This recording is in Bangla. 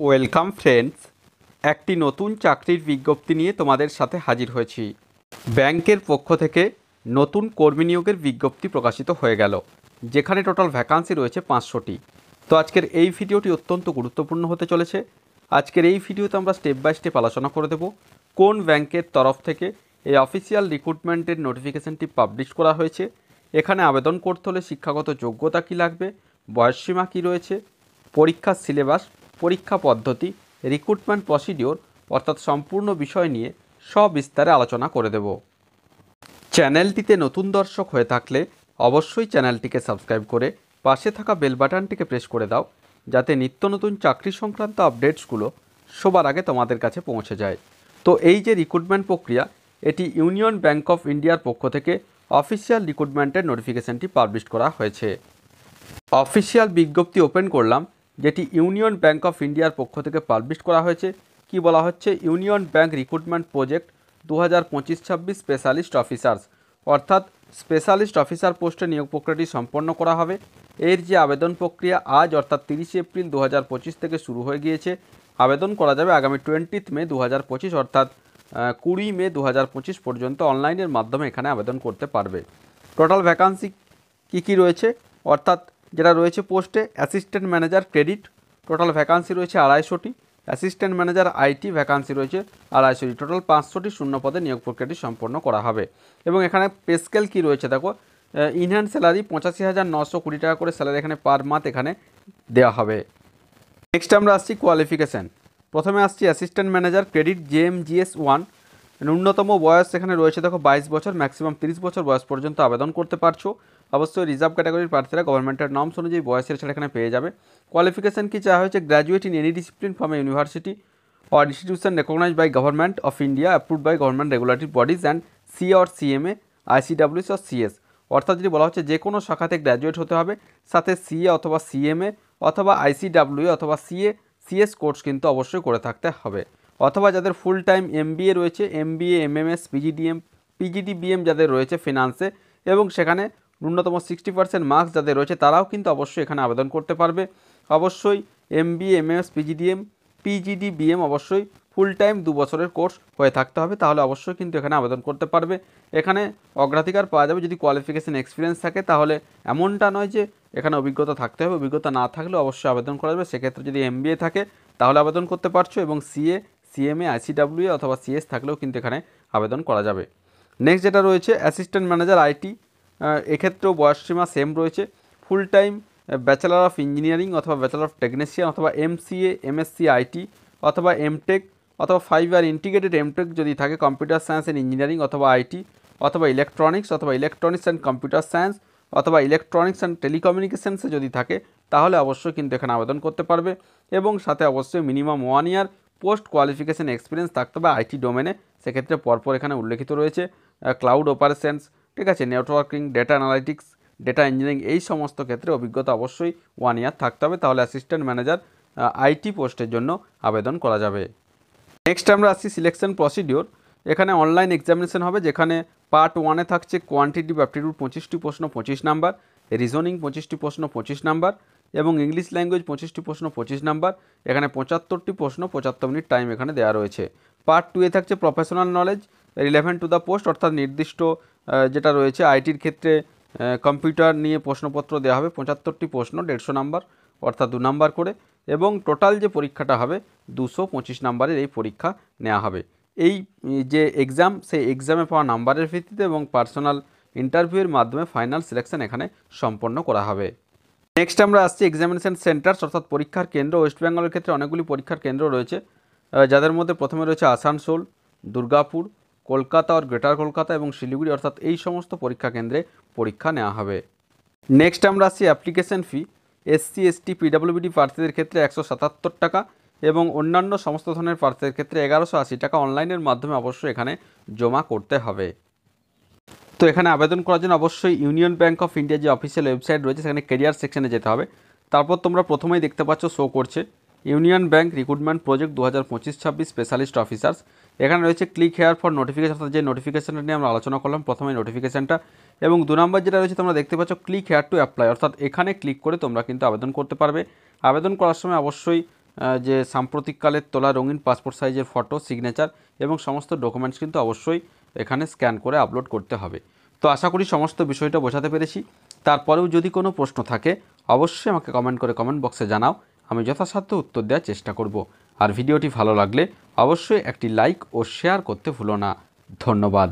ওয়েলকাম ফ্রেন্ডস, একটি নতুন চাকরির বিজ্ঞপ্তি নিয়ে তোমাদের সাথে হাজির হয়েছি। ব্যাংকের পক্ষ থেকে নতুন কর্মী নিয়োগের বিজ্ঞপ্তি প্রকাশিত হয়ে গেল, যেখানে টোটাল ভ্যাকান্সি রয়েছে 500টি। তো আজকের এই ভিডিওটি অত্যন্ত গুরুত্বপূর্ণ হতে চলেছে। আজকের এই ভিডিওতে আমরা স্টেপ বাই স্টেপ আলোচনা করে দেব কোন ব্যাংকের তরফ থেকে এই অফিসিয়াল রিক্রুটমেন্টের নোটিফিকেশনটি পাবলিশ করা হয়েছে, এখানে আবেদন করতে হলে শিক্ষাগত যোগ্যতা কী লাগবে, বয়সসীমা কী রয়েছে, পরীক্ষার সিলেবাস, পরীক্ষা পদ্ধতি, রিক্রুটমেন্ট প্রসিডিওর অর্থাৎ সম্পূর্ণ বিষয় নিয়ে সবিস্তারে আলোচনা করে দেব। চ্যানেলটিতে নতুন দর্শক হয়ে থাকলে অবশ্যই চ্যানেলটিকে সাবস্ক্রাইব করে পাশে থাকা বেল বাটনটিকে প্রেস করে দাও, যাতে নিত্য নতুন চাকরি সংক্রান্ত আপডেটসগুলো সবার আগে তোমাদের কাছে পৌঁছে যায়। তো এই যে রিক্রুটমেন্ট প্রক্রিয়া, এটি ইউনিয়ন ব্যাংক অফ ইন্ডিয়ার পক্ষ থেকে অফিসিয়াল রিক্রুটমেন্টের নোটিফিকেশনটি পাবলিশ করা হয়েছে। অফিসিয়াল বিজ্ঞপ্তি ওপেন করলাম, যেটি ইউনিয়ন ব্যাংক অফ ইন্ডিয়ার পক্ষ থেকে পাবলিশ করা হয়েছে। কি বলা হচ্ছে? Union bank recruitment project 2025-26 specialist officers, অর্থাৎ স্পেশালিস্ট অফিসার পোস্টে নিয়োগ প্রক্রিয়াটি সম্পন্ন করা হবে। এর যে আবেদন প্রক্রিয়া আজ অর্থাৎ 30 এপ্রিল 2025 থেকে শুরু হয়ে গিয়েছে। আবেদন করা যাবে আগামী 20 মে 2025 অর্থাৎ 20 মে 2025 পর্যন্ত অনলাইনের মাধ্যমে এখানে আবেদন করতে পারবে। টোটাল ভ্যাকান্সি কী রয়েছে, অর্থাৎ যেটা রয়েছে পোস্টে assistant manager credit, total vacancy রয়েছে 250টি। অ্যাসিস্ট্যান্ট ম্যানেজার আইটি ভ্যাকান্সি রয়েছে 250টি। টোটাল 500টি শূন্য পদে নিয়োগ প্রক্রিয়াটি সম্পন্ন করা হবে। এবং এখানে পে স্কেল কী রয়েছে দেখো, ইনহ্যান্ড স্যালারি 85,920 টাকা করে স্যালারি এখানে পার মান্থ এখানে দেওয়া হবে। নেক্সট আমরা আসছি কোয়ালিফিকেশান। প্রথমে আসছি অ্যাসিস্ট্যান্ট ম্যানেজার ক্রেডিট JMGS 1। ন্যূনতম বয়স এখানে রয়েছে দেখো 22 বছর, ম্যাক্সিমাম 30 বছর বয়স পর্যন্ত আবেদন করতে পারছো। অবশ্যই রিজার্ভ ক্যাটাগরির প্রার্থীরা গভর্নমেন্টের নর্মস অনুযায়ী বয়সের ছাড় এখানে পেয়ে যাবে। কোয়ালিফিকেশান কি চাওয়া হয়েছে? Graduate in any discipline from a university or institution recognized by Government of India, approved by government regulatory bodies and CA or CMA, ICWS or CS। অর্থাৎ যদি বলা হচ্ছে যে কোনো শাখাতে গ্র্যাজুয়েট হতে হবে, সাথে CA অথবা CMA অথবা ICWA অথবা CS কোর্স কিন্তু অবশ্যই করে থাকতে হবে। অথবা যাদের ফুল টাইম MBA রয়েছে, MBA MMS PGDBM যাদের রয়েছে ফিনান্সে, এবং সেখানে ন্যূনতম 60% মার্কস যাদের রয়েছে, তারাও কিন্তু অবশ্যই এখানে আবেদন করতে পারবে। অবশ্যই MBA MMS PGDBM অবশ্যই ফুল টাইম 2 বছরের কোর্স হয়ে থাকতে হবে, তাহলে অবশ্যই কিন্তু এখানে আবেদন করতে পারবে। এখানে অগ্রাধিকার পাওয়া যাবে যদি কোয়ালিফিকেশান এক্সপিরিয়েন্স থাকে, তাহলে এমনটা নয় যে এখানে অভিজ্ঞতা থাকতে হবে, অভিজ্ঞতা না থাকলেও অবশ্যই আবেদন করা যাবে। সেক্ষেত্রে যদি MBA থাকে তাহলে আবেদন করতে পারছো, এবং CA CMA ICWA অথবা CS থাকলেও কিন্তু এখানে আবেদন করা যাবে। নেক্সট যেটা রয়েছে অ্যাসিস্ট্যান্ট ম্যানেজার আইটি, এক্ষেত্রেও বয়সসীমা সেম রয়েছে। Full time bachelor of engineering অথবা ব্যাচেলার অফ টেকনিশিয়ান অথবা MCA MSc IT অথবা MTech অথবা 5 ইয়ার ইন্টিগ্রেটেড MTech যদি থাকে, কম্পিউটার সায়েন্স অ্যান্ড ইঞ্জিনিয়ারিং অথবা IT অথবা ইলেকট্রনিক্স অ্যান্ড কম্পিউটার সায়েন্স অথবা ইলেকট্রনিক্স অ্যান্ড টেলিকমিউনিকেশনসে যদি থাকে, তাহলে অবশ্যই কিন্তু এখানে আবেদন করতে পারবে। এবং সাথে অবশ্যই মিনিমাম 1 ইয়ার পোস্ট কোয়ালিফিকেশান এক্সপিরিয়েন্স থাকতে হবে IT ডোমেনে। সেক্ষেত্রে পরপর এখানে উল্লেখিত রয়েছে ক্লাউড অপারেশনস, ঠিক আছে, networking, data analytics, data engineering, এই সমস্ত ক্ষেত্রে অভিজ্ঞতা অবশ্যই 1 ইয়ার থাকতে হবে, তাহলে অ্যাসিস্ট্যান্ট ম্যানেজার IT পোস্টের জন্য আবেদন করা যাবে। নেক্সট আমরা আসছি সিলেকশন প্রসিডিওর। এখানে অনলাইন এক্সামিনেশন হবে, যেখানে পার্ট 1-এ থাকছে কোয়ান্টিটিভ অ্যাপটিটিউড 25টি প্রশ্ন 25 নাম্বার, রিজনিং 25টি প্রশ্ন 25 নাম্বার, এবং ইংলিশ ল্যাঙ্গুয়েজ 25টি প্রশ্ন 25 নাম্বার। এখানে 75টি প্রশ্ন 75 মিনিট টাইম এখানে দেওয়া রয়েছে। পার্ট 2-এ থাকছে professional knowledge relevant to the post, অর্থাৎ নির্দিষ্ট যেটা রয়েছে আইটির ক্ষেত্রে কম্পিউটার নিয়ে প্রশ্নপত্র দেওয়া হবে। 75টি প্রশ্ন 150 নাম্বার, অর্থাৎ 2 নাম্বার করে, এবং টোটাল যে পরীক্ষাটা হবে 225 নাম্বারের এই পরীক্ষা নেওয়া হবে। এই যে এক্সাম, সেই এক্সামে পাওয়া নাম্বারের ভিত্তিতে এবং পার্সোনাল ইন্টারভিউয়ের মাধ্যমে ফাইনাল সিলেকশন এখানে সম্পন্ন করা হবে। নেক্সট আমরা আসছি এক্সামিনেশন সেন্টার্স, অর্থাৎ পরীক্ষার কেন্দ্র। ওয়েস্ট বেঙ্গলের ক্ষেত্রে অনেকগুলি পরীক্ষার কেন্দ্র রয়েছে, যাদের মধ্যে প্রথমে রয়েছে আসানসোল, দুর্গাপুর, কলকাতা আর গ্রেটার কলকাতা এবং শিলিগুড়ি, অর্থাৎ এই সমস্ত পরীক্ষা কেন্দ্রে পরীক্ষা নেওয়া হবে। নেক্সট আমরা আসছি application fee. SC ST PWBD প্রার্থীদের ক্ষেত্রে 177 টাকা, এবং অন্যান্য সমস্ত ধরনের প্রার্থীদের ক্ষেত্রে 1180 টাকা অনলাইনের মাধ্যমে অবশ্যই এখানে জমা করতে হবে। তো এখানে আবেদন করার জন্য অবশ্যই ইউনিয়ন ব্যাংক অফ ইন্ডিয়া যে অফিসিয়াল ওয়েবসাইট রয়েছে, সেখানে কেরিয়ার সেকশনে যেতে হবে। তারপর তোমরা প্রথমেই দেখতে পাচ্ছ শো করছে union bank recruitment project 2025-26 specialist officers. এখানে রয়েছে ক্লিক হেয়ার ফর নোটিফিকেশন, অর্থাৎ যে নোটিফিকেশনটা নিয়ে আমরা আলোচনা করলাম প্রথমে নোটিফিকেশনটা, এবং 2 নম্বর যেটা রয়েছে তোমরা দেখতে পাচ্ছ ক্লিক হেয়ার টু অ্যাপ্লাই, অর্থাৎ এখানে ক্লিক করে তোমরা কিন্তু আবেদন করতে পারবে। আবেদন করার সময় অবশ্যই যে সাম্প্রতিককালের তোলা রঙিন পাসপোর্ট সাইজের ফটো, সিগনেচার এবং সমস্ত ডকুমেন্টস কিন্তু অবশ্যই এখানে স্ক্যান করে আপলোড করতে হবে। তো আশা করি সমস্ত বিষয়টা বোঝাতে পেরেছি। তারপরেও যদি কোনো প্রশ্ন থাকে অবশ্যই আমাকে কমেন্ট করে কমেন্ট বক্সে জানাও, আমি যথাসাধ্য উত্তর দেওয়ার চেষ্টা করব। আর ভিডিওটি ভালো লাগলে অবশ্যই একটি লাইক ও শেয়ার করতে ভুলো না। ধন্যবাদ।